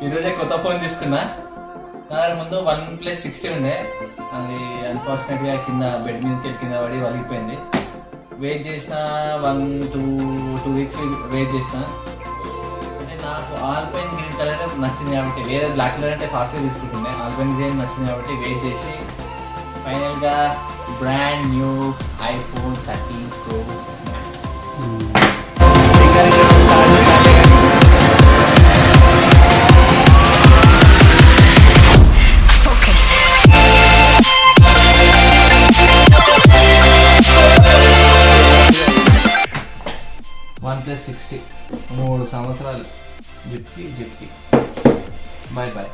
ఈరోజే కొత్త ఫోన్ తీసుకున్నా. దాని ముందు OnePlus 60 ఉండే, అది అన్ఫార్చునేట్గా కింద బెడ్ మీదకి కింద పడి వలిగిపోయింది. వెయిట్ చేసిన 2 వీక్స్ వెయిట్ చేసిన. అంటే నాకు ఆల్పైన్ గ్రీన్ కలర్ నచ్చింది కాబట్టి, వేరే బ్లాక్ కలర్ అంటే ఫాస్ట్గా తీసుకుంటుండే. ఆల్పైన్ గ్రీన్ నచ్చింది కాబట్టి వెయిట్ చేసి ఫైనల్గా brand new iPhone 13 Pro Max. OnePlus 60 3 సంవత్సరాలు జిప్కి bye bye.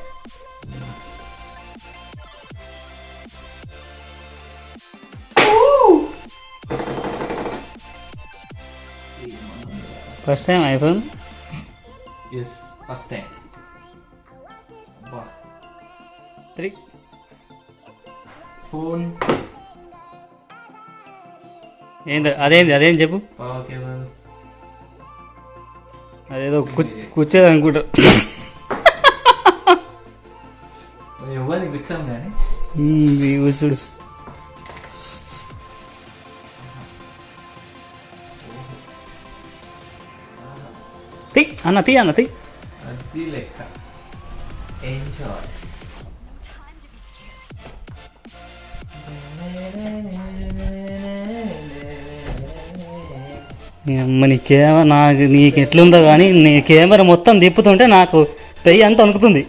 First time iPhone? Yes, first time. 3 phone అదేం చెప్పు. ఓకే మ్యామ్, అదేదో కూర్చోదు అనుకుంటా. ఎవరికి కూర్చాం కానీ కూర్చుడు. అన్న తీ అది లెక్క ఎంజాయ్. నీ కెమెరా నీకు ఎట్లుందో కానీ నీ కెమెరా మొత్తం తిప్పుతుంటే నాకు పెయ్యి అంత వణుకుతుంది.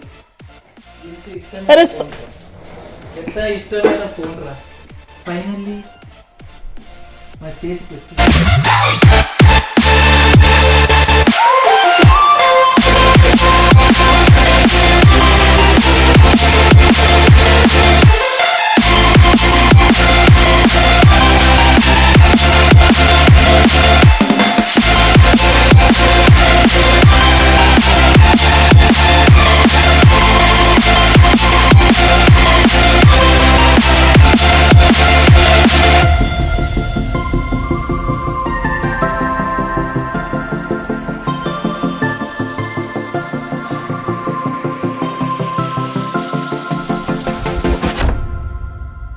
అరే ఎంత ఇష్టమైన ఫోన్ రా, ఫైనల్లీ మా చేతికి వచ్చింది.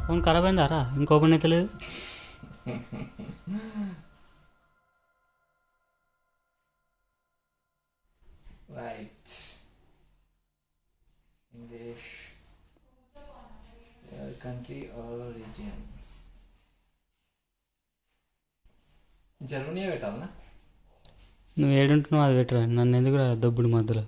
ఫోన్ ఖరాబ్ అయిందారా? ఇంకో ఓపెన్ అయితే లేదు. Right, English country or region. Germany పెట్టాలనా? నువ్వు ఏడుంటున్నావు అది పెట్టరా, నన్ను ఎందుకు రా దబ్బుడు మధ్యలో.